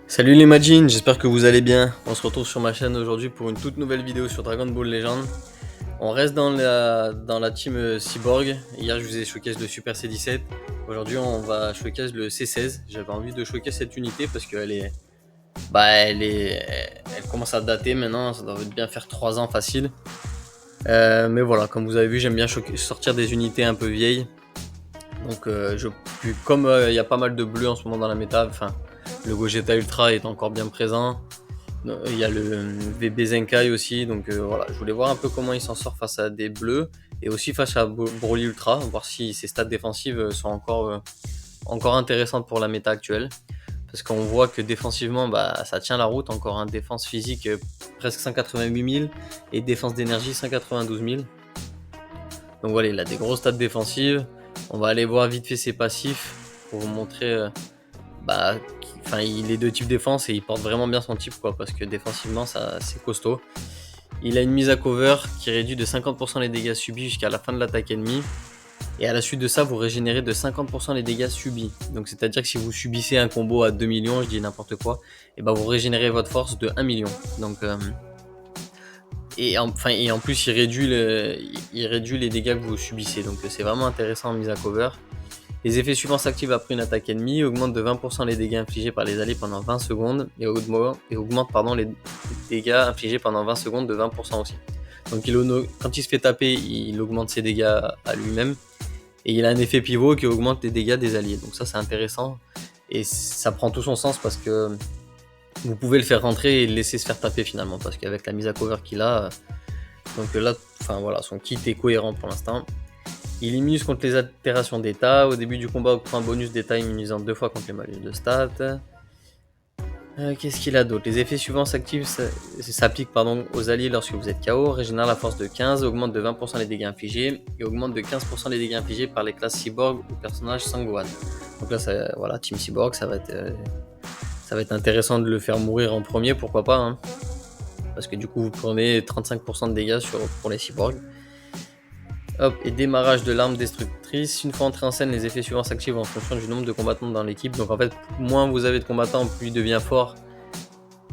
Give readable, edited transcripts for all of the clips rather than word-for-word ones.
Salut les Majin, j'espère que vous allez bien. On se retrouve sur ma chaîne aujourd'hui pour une toute nouvelle vidéo sur Dragon Ball Legend. On reste dans la team Cyborg. Hier je vous ai showcase le Super C17. Aujourd'hui on va showcase le C16. J'avais envie de showcase cette unité parce qu'elle est, elle commence à dater maintenant. Ça doit bien faire 3 ans facile. Mais voilà, comme vous avez vu, j'aime bien sortir des unités un peu vieilles. Donc comme il y a pas mal de bleus en ce moment dans la méta, enfin le Gogeta Ultra est encore bien présent. Il y a le VB Zenkai aussi, donc voilà, je voulais voir un peu comment il s'en sort face à des bleus et aussi face à Broly Ultra, voir si ses stats défensives sont encore intéressantes pour la méta actuelle. Parce qu'on voit que défensivement, ça tient la route, encore défense physique presque 188 000 et défense d'énergie 192 000. Donc voilà, il a des grosses stats défensives. On va aller voir vite fait ses passifs pour vous montrer. Il est de type défense et il porte vraiment bien son type, quoi, parce que défensivement, c'est costaud. Il a une mise à cover qui réduit de 50% les dégâts subis jusqu'à la fin de l'attaque ennemie. Et à la suite de ça, vous régénérez de 50% les dégâts subis. Donc c'est-à-dire que si vous subissez un combo à 2 millions, je dis n'importe quoi, et vous régénérez votre force de 1 million. Donc en plus, il réduit les dégâts que vous subissez. Donc c'est vraiment intéressant en mise à cover. Les effets suivants s'activent après une attaque ennemie, augmentent de 20% les dégâts infligés par les alliés pendant 20 secondes et augmentent les dégâts infligés pendant 20 secondes de 20% aussi. Donc quand il se fait taper, il augmente ses dégâts à lui-même et il a un effet pivot qui augmente les dégâts des alliés. Donc ça c'est intéressant et ça prend tout son sens parce que vous pouvez le faire rentrer et le laisser se faire taper finalement, parce qu'avec la mise à cover qu'il a, donc là, son kit est cohérent pour l'instant. Il immunise contre les altérations d'état. Au début du combat, octroie un bonus d'état immunisant 2 fois contre les malus de stats. Qu'est-ce qu'il a d'autre? Les effets suivants s'appliquent aux alliés lorsque vous êtes KO. Régénère la force de 15, augmente de 20% les dégâts infligés et augmente de 15% les dégâts infligés par les classes Cyborg ou personnages Sangohan. Donc là, Team Cyborg, ça va être intéressant de le faire mourir en premier, pourquoi pas, hein, parce que du coup vous prenez 35% de dégâts pour les Cyborgs. Hop, et démarrage de l'arme destructrice. Une fois entré en scène, les effets suivants s'activent en fonction du nombre de combattants dans l'équipe. Donc en fait, moins vous avez de combattants, plus il devient fort.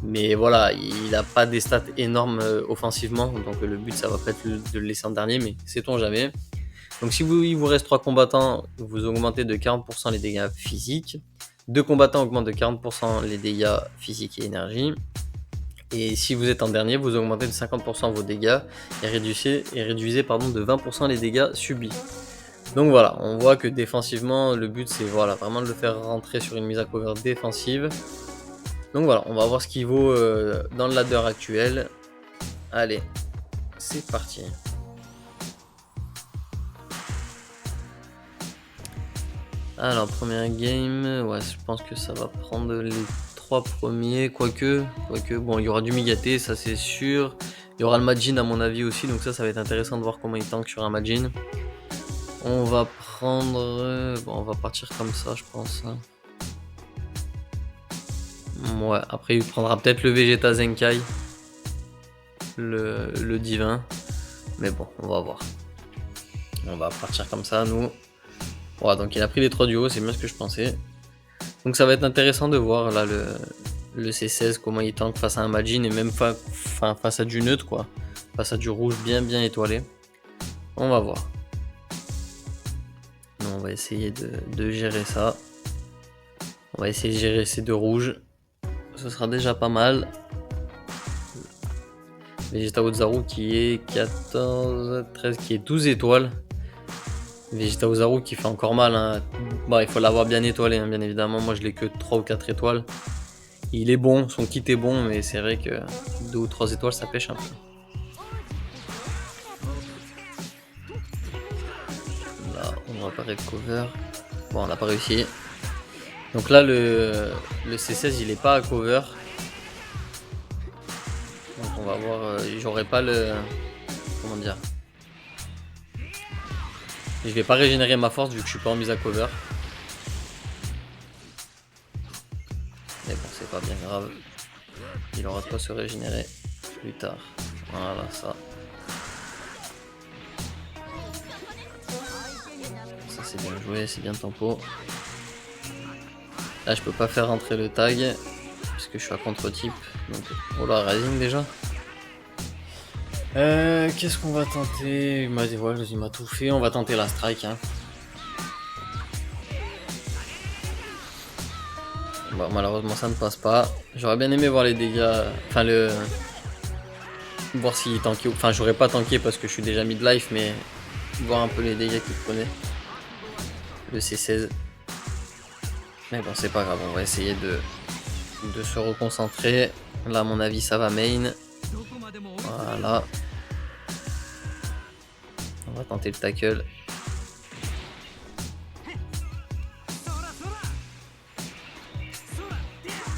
Mais voilà, il n'a pas des stats énormes offensivement. Donc le but, ça va pas être de le laisser en dernier, mais sait-on jamais. Donc il vous reste 3 combattants, vous augmentez de 40% les dégâts physiques. 2 combattants augmentent de 40% les dégâts physiques et énergie. Et si vous êtes en dernier, vous augmentez de 50% vos dégâts et réduisez de 20% les dégâts subis. Donc voilà, on voit que défensivement, le but c'est vraiment de le faire rentrer sur une mise à cover défensive. Donc voilà, on va voir ce qu'il vaut dans le ladder actuel. Allez, c'est parti. Alors, première game, ouais, je pense que ça va prendre les 3 premiers, quoique, bon, il y aura du Migaté, ça c'est sûr. Il y aura le Majin à mon avis aussi, donc ça va être intéressant de voir comment il tank sur un Majin. On va prendre, on va partir comme ça, je pense. Ouais, après il prendra peut-être le Vegeta Zenkai, le divin, mais bon, on va voir. On va partir comme ça, nous. Ouais, donc il a pris les 3 duos, c'est bien ce que je pensais. Donc ça va être intéressant de voir là le C16, comment il tank face à un Majin et même face à du neutre, quoi. Face à du rouge bien étoilé. On va voir. On va essayer de gérer ça. On va essayer de gérer ces 2 rouges. Ce sera déjà pas mal. Vegeta Ozaru qui est 14, 13, qui est 12 étoiles. Vegeta Ozaru qui fait encore mal, hein. Bon, il faut l'avoir bien étoilé, hein, bien évidemment. Moi je l'ai que 3 ou 4 étoiles. Il est bon, son kit est bon, mais c'est vrai que 2 ou 3 étoiles ça pêche un peu. Là on va pas recover. Bon, on n'a pas réussi. Donc là le C16 il est pas à cover. Donc on va voir, j'aurai pas le... Comment dire, je vais pas régénérer ma force vu que je suis pas en mise à cover. Mais bon, c'est pas bien grave. Il aura de quoi se régénérer plus tard. Voilà, ça. Ça c'est bien joué, c'est bien tempo. Là je peux pas faire rentrer le tag. parce que je suis à contre-type. Donc, oh là, Rising déjà. Qu'est-ce qu'on va tenter? Il m'a tout fait. On va tenter la strike. Hein. Bon, malheureusement, ça ne passe pas. J'aurais bien aimé voir les dégâts. Enfin, voir s'il tankait. Enfin, j'aurais pas tanké parce que je suis déjà mid-life, mais voir un peu les dégâts qu'il prenait. Le C16. Mais bon, c'est pas grave. On va essayer de se reconcentrer. Là, à mon avis, ça va main. Voilà. On va tenter le tackle.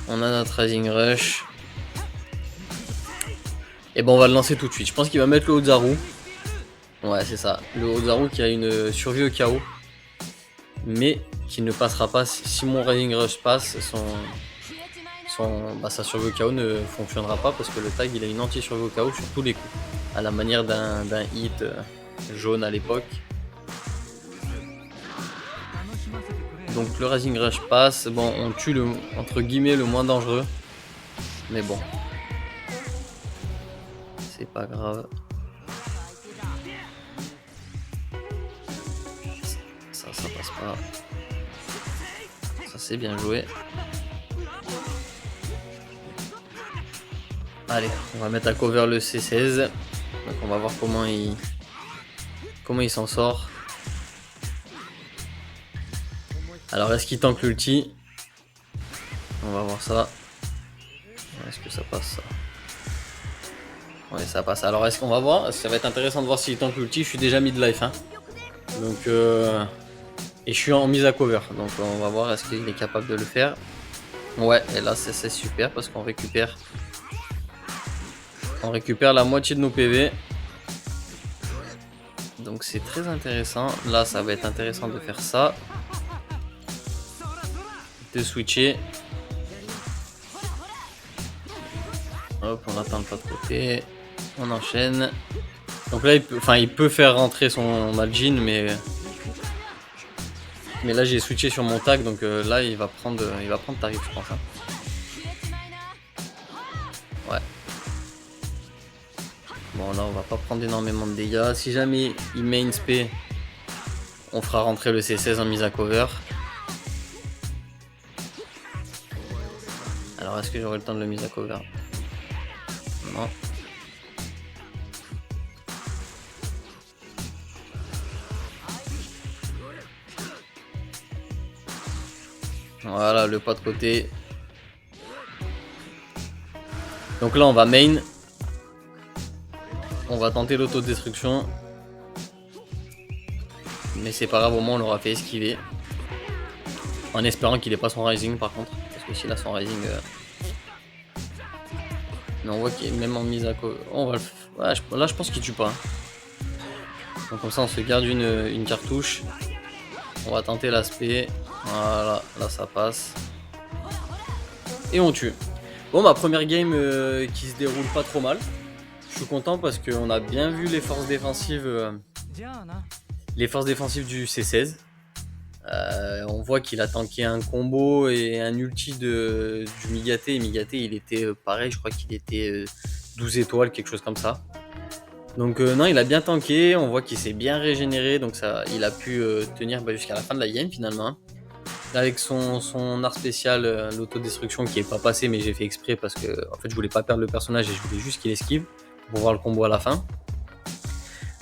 On a notre Rising Rush. Et bon, on va le lancer tout de suite. Je pense qu'il va mettre le Ozaru. Ouais, c'est ça. Le Ozaru qui a une survie au chaos. Mais qui ne passera pas. Si mon Rising Rush passe, sa survie au chaos ne fonctionnera pas parce que le tag il a une anti-survie au chaos sur tous les coups. À la manière d'un hit jaune à l'époque. Donc le Rising Rush passe. Bon, on tue entre guillemets le moins dangereux. Mais bon. C'est pas grave. Ça passe pas. Ça c'est bien joué. Allez, on va mettre à cover le C16. Donc on va voir comment il s'en sort. Alors est-ce qu'il tank l'ulti? On va voir ça. Est-ce que ça passe ça? Ouais, ça passe. Alors est-ce qu'on va voir? Ça va être intéressant de voir s'il tank l'ulti. Je suis déjà mid-life. Hein. Donc et je suis en mise à cover. Donc on va voir est-ce qu'il est capable de le faire. Ouais, et là c'est super parce qu'on récupère. On récupère la moitié de nos PV. Donc c'est très intéressant. Là ça va être intéressant de faire ça. De switcher. Hop, on attend le pas de côté. On enchaîne. Donc là il peut faire rentrer son Majin, mais là j'ai switché sur mon tag, donc là il va prendre tarif, je pense. Hein. Ouais. Bon là on va pas prendre énormément de dégâts. Si jamais il main spé, on fera rentrer le C16 en mise à cover. Alors est-ce que j'aurai le temps de le mise à cover? Non. Voilà, le pas de côté. Donc là on va main. On va tenter l'autodestruction. Mais c'est pas grave, au moins on l'aura fait esquiver. En espérant qu'il ait pas son Rising par contre. Parce que s'il a son Rising... Mais on voit qu'il est même en mise à cover. On va le... Ouais, là je pense qu'il tue pas. Donc comme ça on se garde une cartouche. On va tenter l'aspect. Voilà, là ça passe. Et on tue. Bon, ma première game qui se déroule pas trop mal. Je suis content parce qu'on a bien vu les forces défensives. Les forces défensives du C16. On voit qu'il a tanké un combo et un ulti du Migate. Et Migate il était pareil, je crois qu'il était 12 étoiles, quelque chose comme ça. Donc non, il a bien tanké, on voit qu'il s'est bien régénéré, donc ça, il a pu tenir jusqu'à la fin de la game finalement. Là, avec son art spécial, l'autodestruction qui est pas passé, mais j'ai fait exprès parce que en fait je voulais pas perdre le personnage et je voulais juste qu'il esquive pour voir le combo à la fin.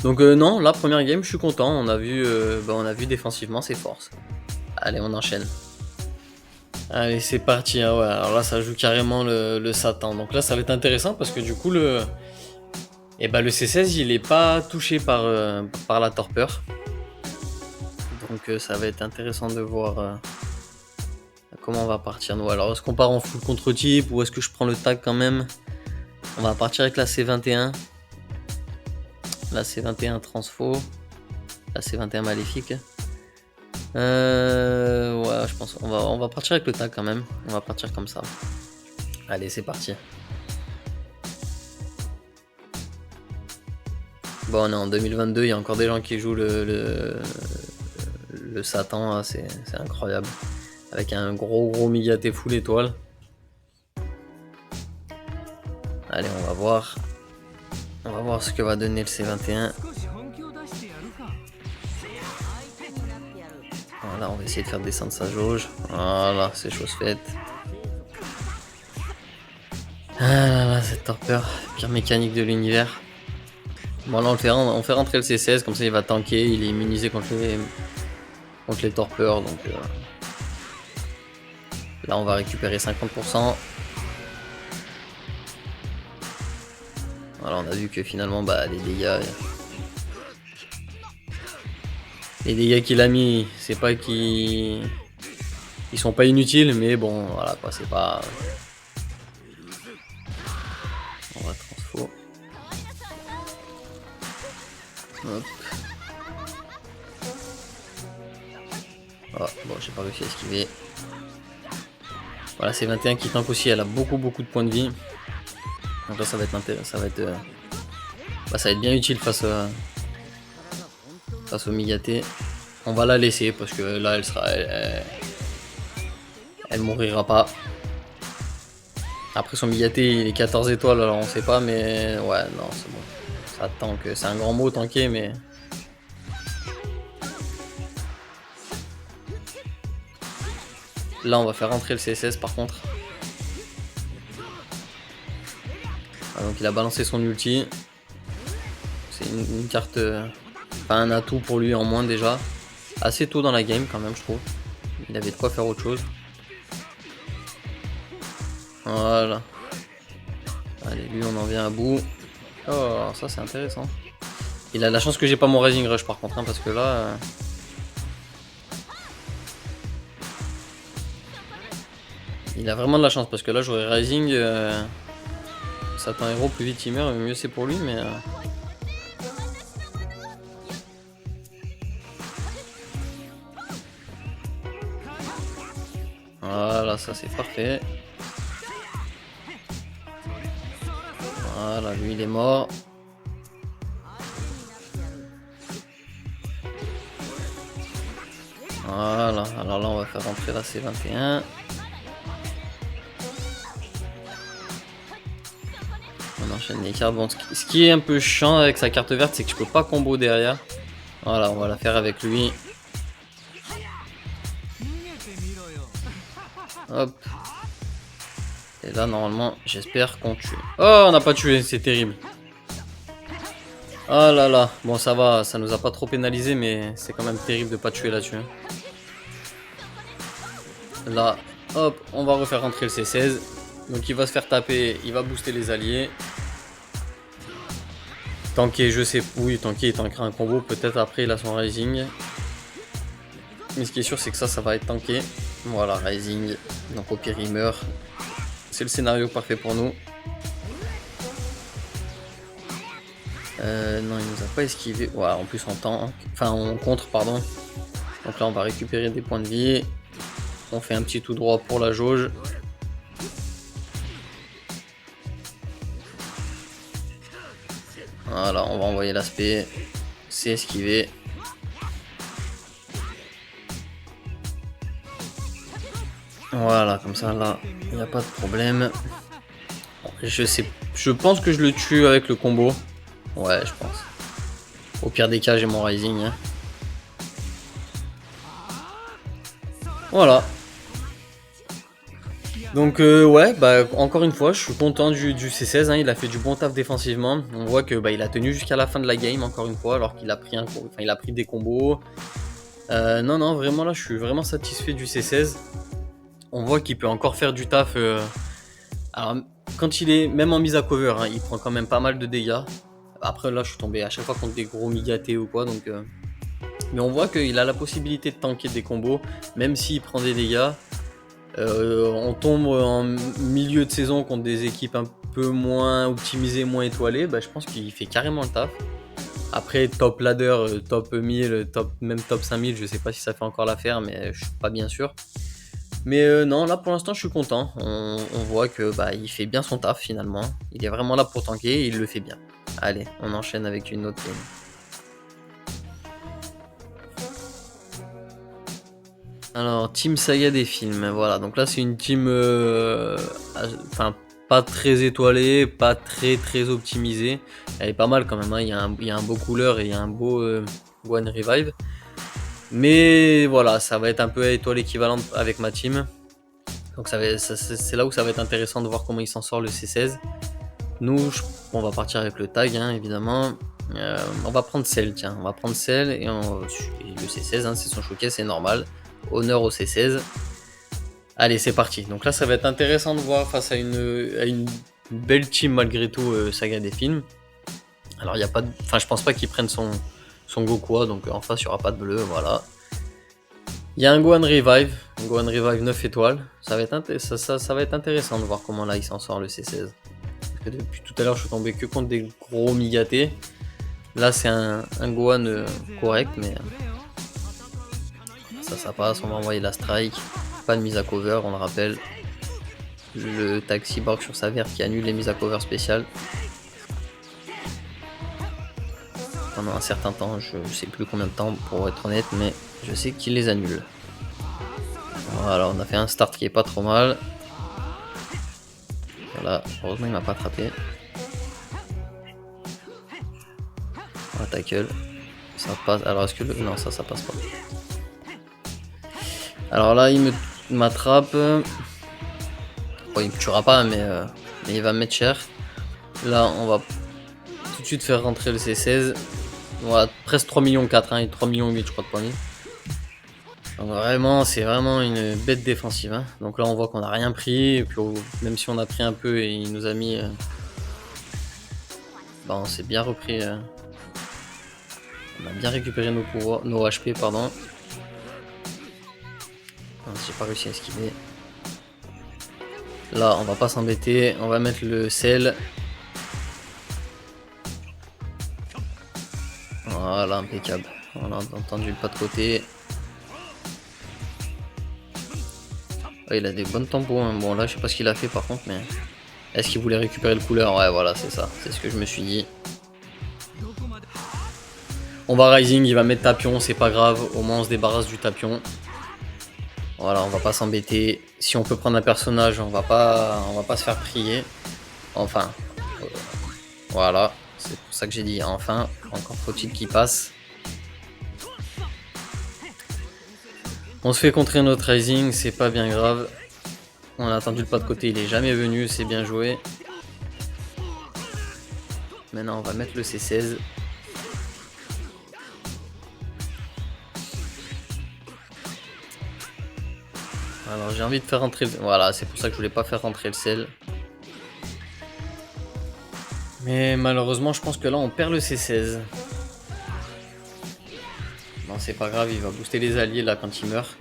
Donc non, la première game, je suis content, on a vu défensivement ses forces. Allez, on enchaîne. Allez, c'est parti, hein, ouais. Alors là ça joue carrément le Satan, donc là ça va être intéressant parce que du coup le C16 il est pas touché par la torpeur. Donc ça va être intéressant de voir comment on va partir. Nous, alors est-ce qu'on part en full contre-type ou est-ce que je prends le tag quand même? On va partir avec la C21. La C21 transfo. La C21 maléfique. Ouais, je pense on va partir avec le tag quand même. On va partir comme ça. Allez, c'est parti. Bon, on est en 2022, il y a encore des gens qui jouent le Satan, c'est incroyable. Avec un gros Migate full étoile. Allez, on va voir. On va voir ce que va donner le C21. Voilà, on va essayer de faire descendre sa jauge. Voilà, c'est chose faite. Ah là là, cette torpeur, pire mécanique de l'univers. Bon là on fait rentrer le C16, comme ça il va tanker, il est immunisé contre les torpeurs, donc là on va récupérer 50%. Voilà, on a vu que finalement bah, les dégâts qu'il a mis, c'est pas qu'ils sont pas inutiles, mais bon voilà quoi, c'est pas... On va transfo. Hop. Oh, bon, j'ai pas réussi à esquiver. Voilà, c'est 21 qui tank aussi, elle a beaucoup de points de vie. Donc là, ça va être bien utile face au Migaté. On va la laisser parce que là, elle mourira pas. Après, son Migaté, il est 14 étoiles, alors on sait pas, mais ouais, non, c'est bon. Ça tank, c'est un grand mot, tanker, mais... Là, on va faire rentrer le CSS par contre. Ah, donc, il a balancé son ulti. C'est une carte, pas un atout pour lui en moins déjà. Assez tôt dans la game quand même, je trouve. Il avait de quoi faire autre chose. Voilà. Allez, lui, on en vient à bout. Oh, ça c'est intéressant. Il a la chance que j'ai pas mon Rising Rush par contre, hein, parce que là... Il a vraiment de la chance parce que là j'aurais Rising, Satan héros, plus vite il meurt, mieux c'est pour lui, mais... Voilà, ça c'est parfait. Voilà, lui il est mort. Voilà, alors là on va faire rentrer la C21. On enchaîne les cartes. Bon, ce qui est un peu chiant avec sa carte verte, c'est que je peux pas combo derrière. Voilà, on va la faire avec lui. Hop. Et là, normalement, j'espère qu'on tue. Oh, on n'a pas tué, c'est terrible. Oh là là. Bon, ça va, ça nous a pas trop pénalisé, mais c'est quand même terrible de pas tuer là-dessus. Là, hop, on va refaire rentrer le C16. Donc il va se faire taper, il va booster les alliés. Tanker, je sais, oui, tanker, il tankera un combo, peut-être après il a son Rising. Mais ce qui est sûr, c'est que ça va être tanké. Voilà, Rising, donc au pire il meurt. C'est le scénario parfait pour nous. Non, il nous a pas esquivé. Ouais, en plus on tank, enfin on contre, pardon. Donc là on va récupérer des points de vie. On fait un petit tout droit pour la jauge. Voilà, on va envoyer l'aspect. C'est esquivé. Voilà, comme ça là, il n'y a pas de problème. Je pense que je le tue avec le combo. Ouais, je pense. Au pire des cas, j'ai mon Rising. Hein. Voilà. Donc ouais, bah encore une fois, je suis content du C16, hein, il a fait du bon taf défensivement. On voit que bah, il a tenu jusqu'à la fin de la game encore une fois, alors qu'il a pris il a pris des combos. Non, vraiment là, je suis vraiment satisfait du C16. On voit qu'il peut encore faire du taf. Alors quand il est même en mise à cover, hein, il prend quand même pas mal de dégâts. Après là, je suis tombé à chaque fois contre des gros Migaté ou quoi, donc. Mais on voit qu'il a la possibilité de tanker des combos, même s'il prend des dégâts. On tombe en milieu de saison contre des équipes un peu moins optimisées, moins étoilées, bah, je pense qu'il fait carrément le taf. Après top ladder, top 1000, même top 5000, je sais pas si ça fait encore l'affaire, mais je suis pas bien sûr. Mais non, là pour l'instant je suis content. On voit que bah, il fait bien son taf finalement. Il est vraiment là pour tanker et il le fait bien. Allez, on enchaîne avec une autre game. Alors, Team Saga des films, voilà, donc là c'est une team, enfin pas très étoilée, pas très optimisée. Elle est pas mal quand même, hein. Il y a un beau couleur et il y a un beau One Revive. Mais voilà, ça va être un peu étoile équivalente avec ma team. Donc c'est là où ça va être intéressant de voir comment il s'en sort le C16. Nous, on va partir avec le tag, hein, évidemment. On va prendre Cell, tiens. On va prendre Cell et le C16, hein, c'est son showcase, c'est normal. Honneur au C16. Allez, c'est parti. Donc là, ça va être intéressant de voir face à une belle team malgré tout, Saga des films. Alors, il y a pas de... Enfin, je pense pas qu'il prenne son Goku, donc en face, il n'y aura pas de bleu, voilà. Il y a un Gohan Revive 9 étoiles. Ça va être intéressant de voir comment là, il s'en sort le C16. Parce que depuis tout à l'heure, je suis tombé que contre des gros Migaté. Là, c'est un Gohan correct, mais ça passe. On va envoyer la strike. Pas de mise à cover, on le rappelle. Le tag Cyborg sur sa verte qui annule les mises à cover spéciales. Pendant un certain temps, je sais plus combien de temps pour être honnête, mais je sais qu'il les annule. Voilà, on a fait un start qui est pas trop mal. Voilà, heureusement il m'a pas attrapé. On tackle. Ça passe. Alors est-ce que non, ça passe pas. Alors là, il m'attrape. Bon, il me tuera pas, mais il va me mettre cher. Là, on va tout de suite faire rentrer le C16. Voilà, presque 3 millions 4, hein, et 3 millions 8 je crois de points. Donc vraiment, c'est vraiment une bête défensive, hein. Donc là, on voit qu'on n'a rien pris. Et puis, même si on a pris un peu et il nous a mis... Bah, on s'est bien repris... On a bien récupéré nos pouvoirs, nos HP, pardon. J'ai pas réussi à esquiver. Là, on va pas s'embêter. On va mettre le sel. Voilà, impeccable. On a entendu le pas de côté. Oh, il a des bonnes tempos, hein. Bon, là, je sais pas ce qu'il a fait par contre, mais... Est-ce qu'il voulait récupérer le couleur? Ouais, voilà, c'est ça. C'est ce que je me suis dit. On va Rising, il va mettre Tapion, c'est pas grave. Au moins, on se débarrasse du Tapion. Voilà, on va pas s'embêter. Si on peut prendre un personnage, on va pas se faire prier. Enfin, voilà. C'est pour ça que j'ai dit enfin. Encore faut-il qu'il passe. On se fait contrer notre Rising, c'est pas bien grave. On a attendu le pas de côté, il est jamais venu, c'est bien joué. Maintenant, on va mettre le C16. Alors j'ai envie de faire rentrer... Voilà, c'est pour ça que je voulais pas faire rentrer le sel. Mais malheureusement, je pense que là, on perd le C16. Bon, c'est pas grave, il va booster les alliés là quand il meurt.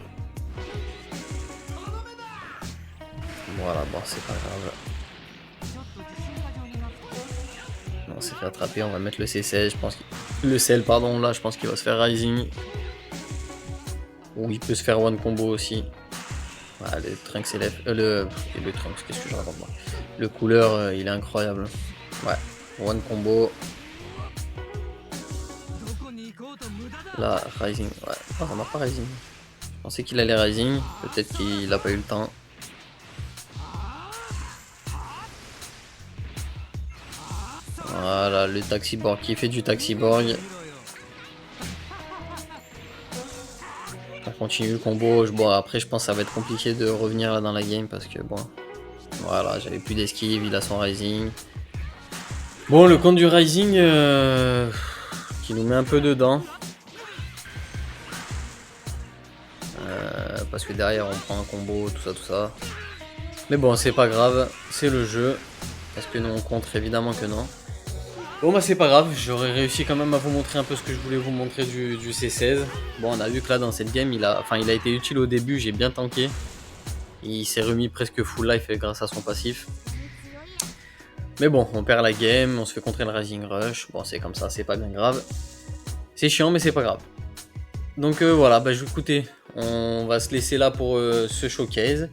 Voilà, bon, c'est pas grave. On s'est fait attraper, on va mettre le C16, je pense le sel, pardon, là, je pense qu'il va se faire Rising. Ou il peut se faire One Combo aussi. Voilà, le Trunks élève. Le Trunks, qu'est-ce que je raconte moi? Le couleur, il est incroyable. Ouais, One Combo. Là, Rising. Ouais, oh, on n'a pas Rising. Je pensais qu'il allait Rising. Peut-être qu'il n'a pas eu le temps. Voilà, le Taxiborg qui fait du Taxiborg. On continue le combo. Bon, après, je pense que ça va être compliqué de revenir là dans la game parce que bon. Voilà, j'avais plus d'esquive. Il a son Rising. Bon, le compte du Rising qui nous met un peu dedans. Parce que derrière, on prend un combo, tout ça. Mais bon, c'est pas grave. C'est le jeu. Est-ce que nous, on contre? Évidemment que non. Bon bah c'est pas grave, j'aurais réussi quand même à vous montrer un peu ce que je voulais vous montrer du C16. Bon, on a vu que là dans cette game, il a été utile au début, j'ai bien tanké. Il s'est remis presque full life grâce à son passif. Mais bon, on perd la game, on se fait contrer le Rising Rush. Bon, c'est comme ça, c'est pas bien grave. C'est chiant, mais c'est pas grave. Donc voilà, bah écoutez, on va se laisser là pour ce showcase.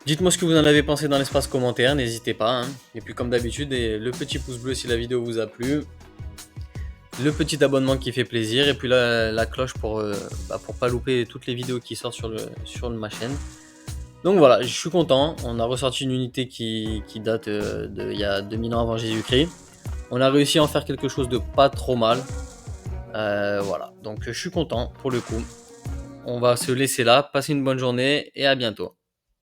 Dites-moi ce que vous en avez pensé dans l'espace commentaire, n'hésitez pas, hein. Et puis comme d'habitude, le petit pouce bleu si la vidéo vous a plu. Le petit abonnement qui fait plaisir. Et puis la cloche pour pas louper toutes les vidéos qui sortent sur ma chaîne. Donc voilà, je suis content. On a ressorti une unité qui date il y a 2000 ans avant Jésus-Christ. On a réussi à en faire quelque chose de pas trop mal. Voilà, donc je suis content pour le coup. On va se laisser là. Passez une bonne journée et à bientôt.